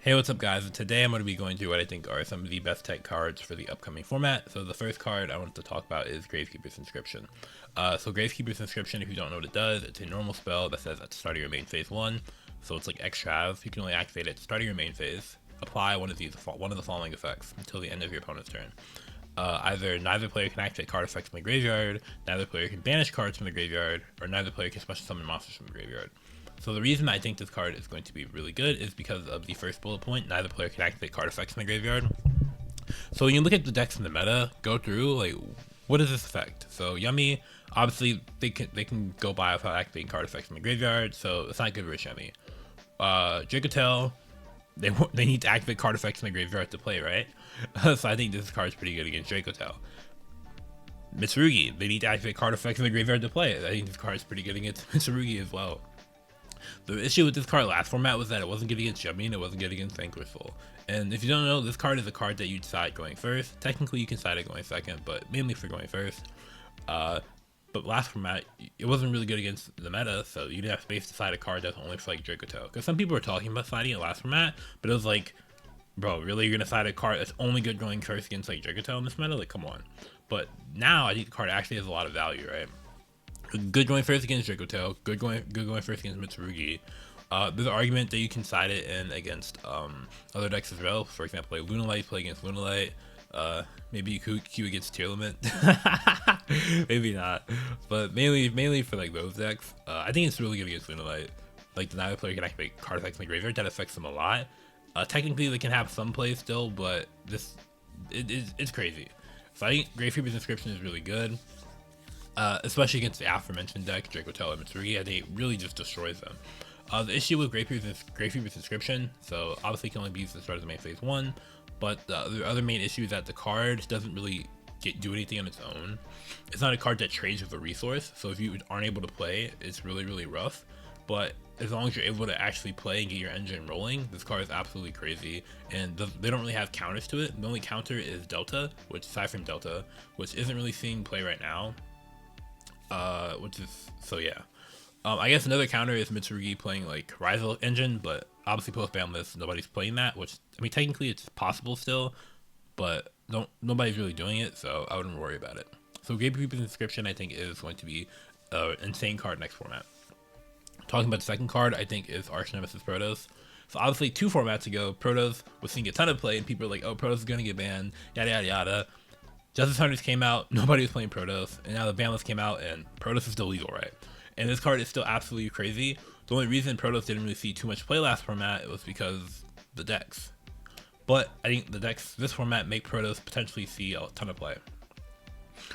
Hey, what's up guys? Today I'm going to be going through what I think are some of the best tech cards for the upcoming format. So the first card I want to talk about is Gravekeeper's Inscription. So Gravekeeper's Inscription, if you don't know what it does, it's a normal spell that says at the start of your main phase 1. So it's like extra. You can only activate it at the start of your main phase. Apply one of the following effects until the end of your opponent's turn. Either neither player can activate card effects from the graveyard, neither player can banish cards from the graveyard, or neither player can special summon monsters from the graveyard. So the reason I think this card is going to be really good is because of the first bullet point, neither player can activate card effects in the graveyard. So when you look at the decks in the meta, go through, like, what does this affect? So Yummy, obviously they can go by without activating card effects in the graveyard, so it's not good for Yummy. Dracotail, they need to activate card effects in the graveyard to play, right? So I think this card is pretty good against Dracotail. Mitsurugi, they need to activate card effects in the graveyard to play. I think this card is pretty good against Mitsurugi as well. The issue with this card last format was that it wasn't good against Yummy and it wasn't good against Vanquishful. And if you don't know, this card is a card that you decide going first. Technically you can decide it going second, but mainly for going first. But last format, it wasn't really good against the meta, so you didn't have space to side a card that's only for like Dracotail. Because some people were talking about siding it last format, but it was like, bro, really, you're gonna side a card that's only good going first against like Dracotail in this meta? Like, come on. But now I think the card actually has a lot of value, right? Good going first against Dracotail, good going first against Mitsurugi. There's an argument that you can side it in against other decks as well. For example, like Lunalight, play against Lunalight. Maybe you could Q against Tier Limit. Maybe not, but mainly for like those decks. I think it's really good against Lunalight. Like the neither player can activate card effects in the graveyard. That affects them a lot. Technically they can have some plays still, but it's crazy. So I think Gravekeeper's Inscription is really good. Especially against the aforementioned deck, Dracotail and Mitsurugi, I think it really just destroys them. The issue with Gravekeeper's Inscription, so obviously it can only be used at the start of the main phase 1, but the other main issue is that the card doesn't really do anything on its own. It's not a card that trades with a resource, so if you aren't able to play, it's really rough. But as long as you're able to actually play and get your engine rolling, this card is absolutely crazy, and they don't really have counters to it. The only counter is Delta, which aside from Delta, which isn't really seeing play right now. Which is, so yeah. I guess another counter is Mitsurugi playing like Rival Engine, but obviously post-banlist, nobody's playing that, which, I mean, technically it's possible still, but nobody's really doing it, so I wouldn't worry about it. So Gravekeeper's Inscription, I think, is going to be an insane card next format. Talking about the second card, I think, is Archnemeses Protos. So obviously 2 formats ago, Protos was seeing a ton of play, and people were like, oh, Protos is gonna get banned, yada yada yada. Justice Hunters came out, nobody was playing Protos, and now the ban list came out, and Protos is still legal, right? And this card is still absolutely crazy. The only reason Protos didn't really see too much play last format was because the decks. But I think the decks this format make Protos potentially see a ton of play.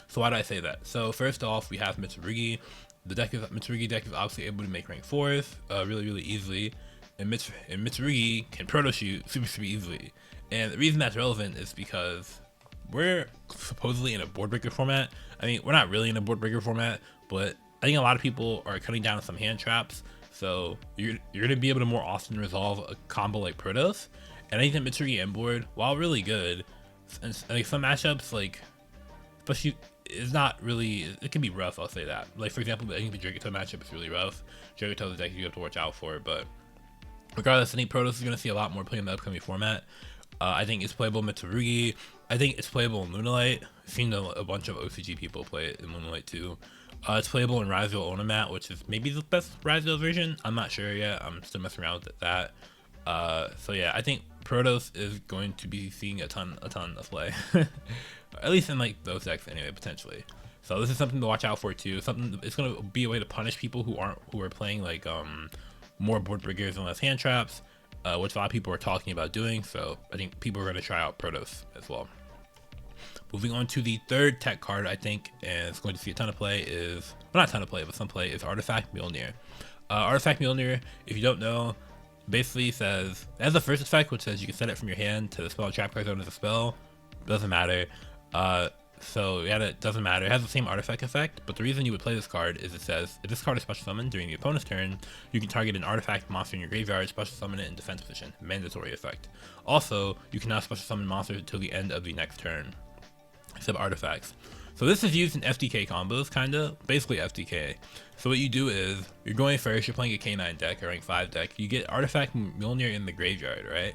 So why do I say that? So first off, we have Mitsurugi. The Mitsurugi deck is obviously able to make rank 4s really easily, and Mitsurugi can Proto shoot super easily. And the reason that's relevant is because we're supposedly in a board breaker format. I mean, we're not really in a board breaker format, but I think a lot of people are cutting down on some hand traps, so you're going to be able to more often resolve a combo like Protos. And I think that Mitsurugi end board, while really good, and like some matchups, like, especially, is not really, it can be rough, I'll say that. Like, for example, I think the Dracotail matchup is really rough. Dracotail is a deck you have to watch out for, but regardless, I think Protos is going to see a lot more play in the upcoming format. I think it's playable in Mitsurugi. I think it's playable in Lunalight. I've seen a bunch of OCG people play it in Lunalight too. It's playable in Raidraptor Onomat, which is maybe the best Raidraptor version. I'm not sure yet. I'm still messing around with that. So yeah, I think Protos is going to be seeing a ton of play. At least in like those decks anyway, potentially. So this is something to watch out for too. It's gonna be a way to punish people who are playing like more board breakers and less hand traps. Which a lot of people are talking about doing, so I think people are going to try out Protos as well. Moving on to the third tech card, I think, and it's going to see a ton of play is, well, not a ton of play, but some play, is Artifact Mjolnir. Artifact Mjolnir, if you don't know, basically says, it has the first effect, which says you can set it from your hand to the spell trap card zone as a spell. Doesn't matter. So yeah, it doesn't matter. It has the same artifact effect, but the reason you would play this card is it says, if this card is special summoned during the opponent's turn, you can target an artifact monster in your graveyard, special summon it in defense position. Mandatory effect. Also, you cannot special summon monsters until the end of the next turn, except artifacts. So this is used in FTK combos, kinda, basically FTK. So what you do is, you're going first, you're playing a K9 deck, a rank 5 deck, you get Artifact Mjolnir in the graveyard, right?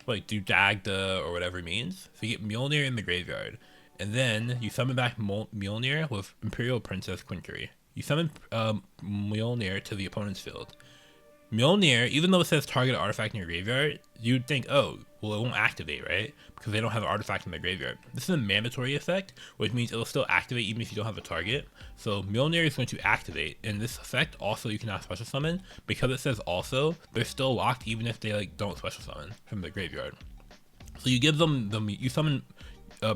like do Dagda or whatever it means. So you get Mjolnir in the graveyard, and then you summon back Mjolnir with Imperial Princess Quinkery. You summon Mjolnir to the opponent's field. Mjolnir, even though it says target artifact in your graveyard, you'd think, oh, well, it won't activate, right? Because they don't have an artifact in their graveyard. This is a mandatory effect, which means it'll still activate even if you don't have a target. So Mjolnir is going to activate, and this effect also you cannot special summon. Because it says also, they're still locked even if they like don't special summon from the graveyard. So you give them you summon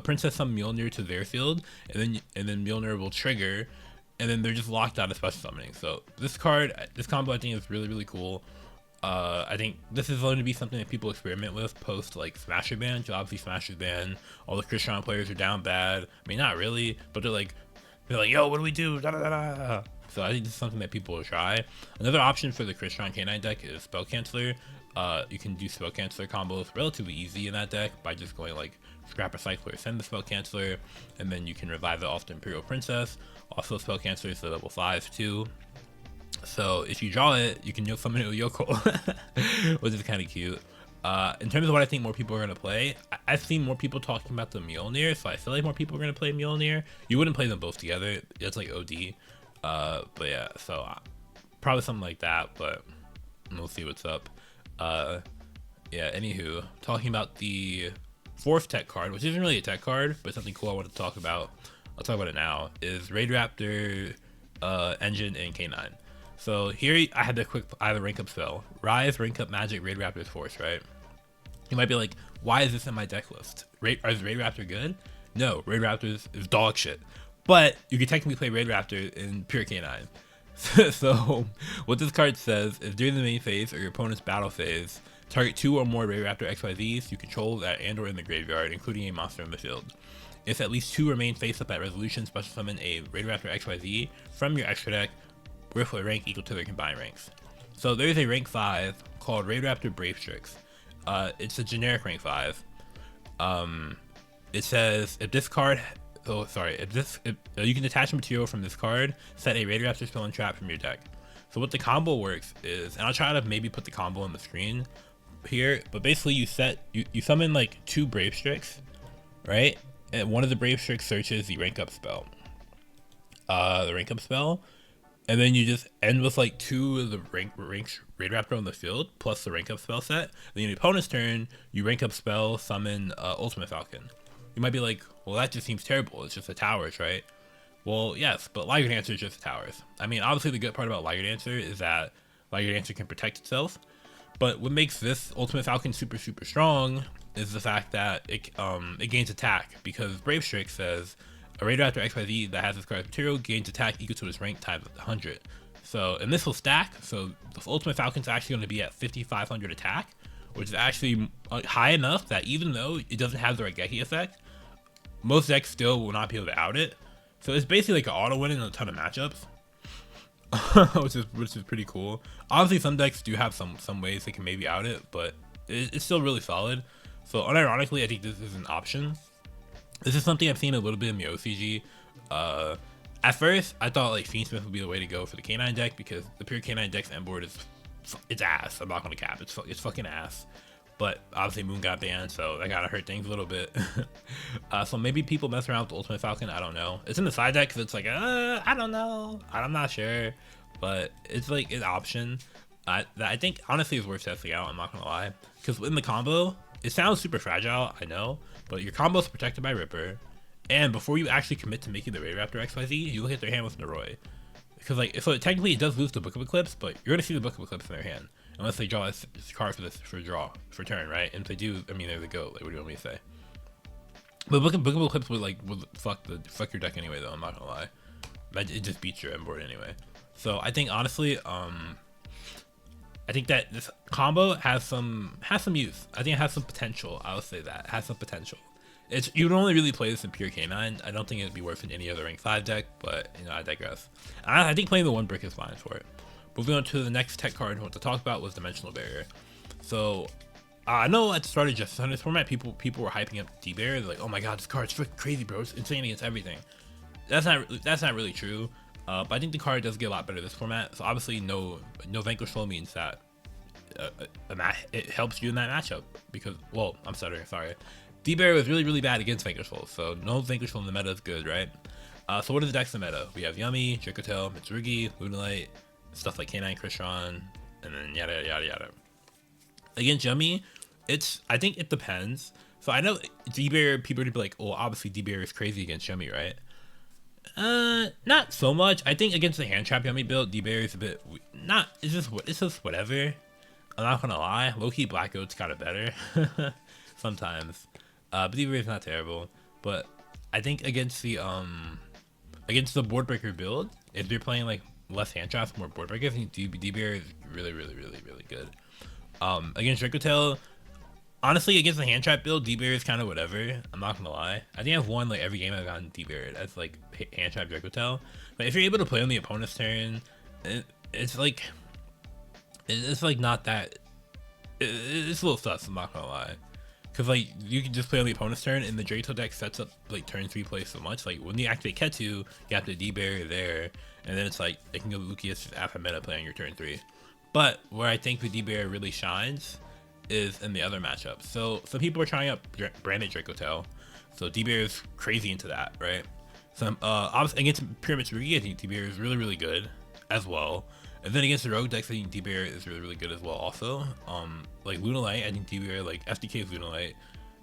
Princess summon Mjolnir to their field, and then Mjolnir will trigger, and then they're just locked out of special summoning. So this combo I think is really, really cool. I think this is going to be something that people experiment with post like Smasher ban. So obviously Smasher ban, all the Christian players are down bad. I mean, not really, but they're like, yo, what do we do? Da, da, da, da. So I think this is something that people will try. Another option for the Christian K9 deck is Spell Canceller. You can do Spell Canceller combos relatively easy in that deck by just going like Scrap Recycler, send the Spell Canceller, and then you can revive it off the Imperial Princess. Also, Spell Canceller is the level 5 too. So if you draw it, you can summon it with Yoko, which is kind of cute. In terms of what I think more people are going to play, I've seen more people talking about the Mjolnir, so I feel like more people are going to play Mjolnir. You wouldn't play them both together, it's like OD. But yeah, so probably something like that, but we'll see what's up. Yeah, anywho, talking about the 4th tech card, which isn't really a tech card, but something cool I want to talk about. I'll talk about it now, is Raidraptor, Engine, and K9. So here I have a rank up spell. Rise, rank up magic, Raidraptor's Force, right? You might be like, why is this in my deck list? Is Raidraptor good? No, Raidraptor is dog shit. But you can technically play Raidraptor in pure K9. So what this card says is during the main phase or your opponent's battle phase, target 2 or more Raidraptor XYZs you control that and or in the graveyard, including a monster in the field. If at least 2 remain face up at resolution, special summon a Raidraptor XYZ from your extra deck with a rank equal to their combined ranks. So there's a rank 5 called Raidraptor Bravestrix. It's a generic rank 5. It says if this card, you can detach a material from this card, set a Raidraptor spell and trap from your deck. So what the combo works is, and I'll try to maybe put the combo on the screen here, but basically you summon like 2 Bravestrix, right? And one of the Bravestrix searches the rank up spell. And then you just end with like 2 of the rank Raidraptor on the field plus the rank up spell set. Then in the opponent's turn, you rank up spell, summon Ultimate Falcon. You might be like, well, that just seems terrible. It's just the towers, right? Well, yes, but Liger Dancer is just the towers. I mean, obviously the good part about Liger Dancer is that Liger Dancer can protect itself. But what makes this Ultimate Falcon super, super strong is the fact that it gains attack, because Bravestrix says a Raidraptor XYZ that has this card's material gains attack equal to its rank times 100. So, and this will stack, so the Ultimate Falcon's actually going to be at 5,500 attack, which is actually high enough that even though it doesn't have the Raigeki effect, most decks still will not be able to out it. So it's basically like an auto win in a ton of matchups, which is pretty cool. Obviously, some decks do have some ways they can maybe out it, but it's still really solid. So unironically, I think this is an option. This is something I've seen a little bit in the OCG. At first, I thought like Fiendsmith would be the way to go for the K9 deck, because the pure K9 deck's end board it's ass. I'm not gonna cap. It's fucking ass. But obviously Moon got banned, so that gotta hurt things a little bit. So maybe people mess around with the Ultimate Falcon. I don't know. It's in the side deck because it's like I don't know. I'm not sure, but it's like an option that I think honestly is worth testing out. I'm not gonna lie, because in the combo, it sounds super fragile. I know, but your combo is protected by Ripper, and before you actually commit to making the Raidraptor XYZ, you look at their hand with Noroi. Because like, so technically it does lose the Book of Eclipse, but you're gonna see the Book of Eclipse in their hand unless they draw this card for turn, right? And if they do, I mean, there they go. Like, what do you want me to say? But Book of Eclipse would fuck your deck anyway, though. I'm not gonna lie. It just beats your end board anyway. So I think honestly, I think that this combo has some use. I think it has some potential. I would say that it has some potential. You would only really play this in pure K9. I don't think it'd be worth in any other rank 5 deck, but you know, I digress. I think playing the 1 brick is fine for it. Moving on to the next tech card I want to talk about was Dimensional Barrier. So I know at the start of Justice on this format, people were hyping up D-Barrier. They're like, oh my god, this card's freaking crazy, bro. It's insane against everything. That's not really true. But I think the card does get a lot better this format. So obviously no Vanquish Flow means that it helps you in that matchup because, well, I'm stuttering, sorry. D-Bear was really, really bad against Vanquishful, so no Vanquishful in the meta is good, right? So what are the decks in the meta? We have Yummy, Dracotail, Mitsurugi, Lunalight, stuff like K9 Christian, and then yada yada yada. Against Yummy, I think it depends. So I know D-Bear, people would be like, oh, obviously D-Bear is crazy against Yummy, right? Not so much. I think against the hand trap Yummy build, D-Bear is a bit it's just whatever. I'm not gonna lie, low-key Black Goat's got it better sometimes. But D-Bear is not terrible. But I think against the board breaker build, if you're playing like less hand traps, more board breakers, I think D-Bear is really, really, really, really good. Against Dracotail, honestly, against the hand trap build, D-Bear is kind of whatever. I'm not gonna lie. I think I've won like every game I've gotten D-Bear. That's like hand trap Dracotail. But if you're able to play on the opponent's turn, it's like not that. It's a little sus. I'm not gonna lie. Cause like you can just play on the opponent's turn, and the Dracotail deck sets up like turn 3 plays so much. Like when you activate Ketsu, you have the D-Bear there, and then it's like it can go Lucius after meta play on your turn 3. But where I think the D-Bear really shines is in the other matchups. So some people are trying out branded Dracotail, so D-Bear is crazy into that, right? Some obviously against Pyramid Mitsurugi, I think D-Bear is really, really good as well. And then against the rogue decks, I think D-Bear is really, really good as well also. Like Lunalight, I think D-Bear, like FDK's Lunalight,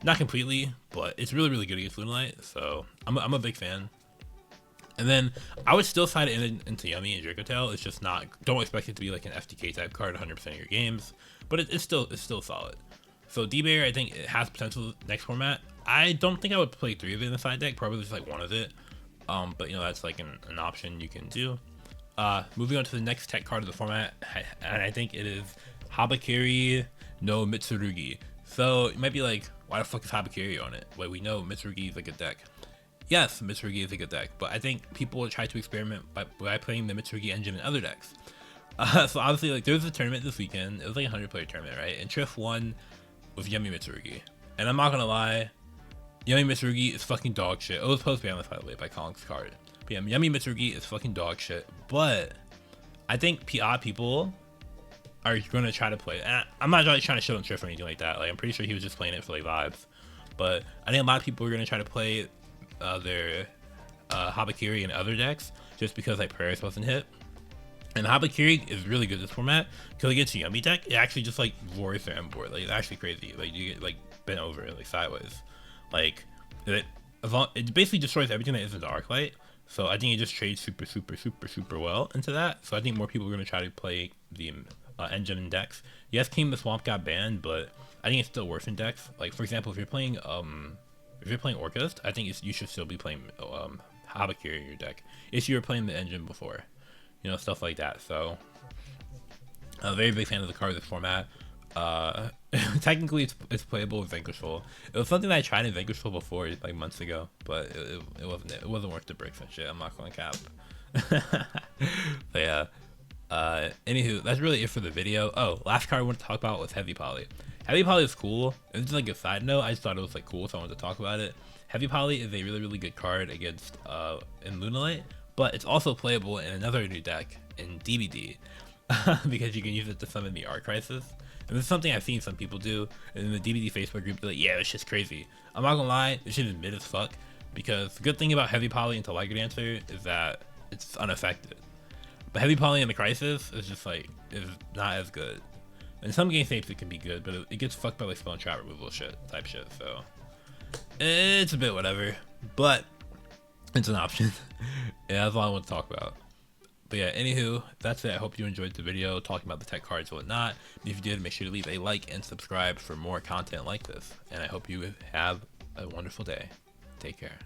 not completely, but it's really, really good against Lunalight, so I'm a big fan. And then I would still side it into Yummy and Dracotail. It's just not, don't expect it to be like an FTK type card 100% of your games, but it's still solid. So D-Bear, I think it has potential next format. I don't think I would play 3 of it in the side deck, probably just like 1 of it. But you know, that's like an option you can do. Moving on to the next tech card of the format, and I think it is Habakiri no Mitsurugi. So you might be like, why the fuck is Habakiri on it? Well, we know Mitsurugi is a good deck. Yes, Mitsurugi is a good deck, but I think people will try to experiment by playing the Mitsurugi engine in other decks. So obviously, like, there was a tournament this weekend. It was like a 100-player tournament, right? And Triff won with Yummy Mitsurugi. And I'm not gonna lie, Yummy Mitsurugi is fucking dog shit. It was post-banlist, by the way, by Kong's card. But yeah, Yummy Mitsurugi is fucking dog shit. But I think people are gonna try to play it. And I'm not really trying to show them Triff or anything like that. Like, I'm pretty sure he was just playing it for like vibes. But I think a lot of people are gonna try to play their Habakiri and other decks just because like Prayers wasn't hit. And Habakiri is really good this format because against a Yummy deck, it actually just like roars their end board. Like, it's actually crazy. Like, you get like bent over like sideways. Like it basically destroys everything that isn't Arclight. So I think it just trades super well into that. So I think more people are gonna try to play the engine in decks. Yes, King of the Swamp got banned, but I think it's still worse in decks. Like, for example, if you're playing Orcust, I think you should still be playing Habakiri in your deck if you were playing the engine before, you know, stuff like that. So I'm a very big fan of the card of this format. Technically it's playable with Vanquishful. It was something that I tried in Vanquishful before, like months ago, but it wasn't worth the bricks and shit. I'm not gonna cap. But yeah, anywho, that's really it for the video. Oh, last card I wanted to talk about was Heavy Poly. Heavy Poly is cool. It's just like a side note. I just thought it was like cool, so I wanted to talk about it. Heavy Poly is a really, really good card against in Lunalight, but it's also playable in another new deck in DBD because you can use it to summon the Art Crisis. And this is something I've seen some people do in the DBD Facebook group. They're like, yeah, this shit's crazy. I'm not gonna lie, this shit is mid as fuck. Because the good thing about Heavy Poly into Liger Dancer is that it's unaffected. But Heavy Poly in the Crisis is just like, is not as good. In some game states it can be good, but it gets fucked by like spell and trap removal type shit. So it's a bit whatever, but it's an option. Yeah, that's all I want to talk about. But yeah, anywho, that's it. I hope you enjoyed the video talking about the tech cards and whatnot. And if you did, make sure to leave a like and subscribe for more content like this. And I hope you have a wonderful day. Take care.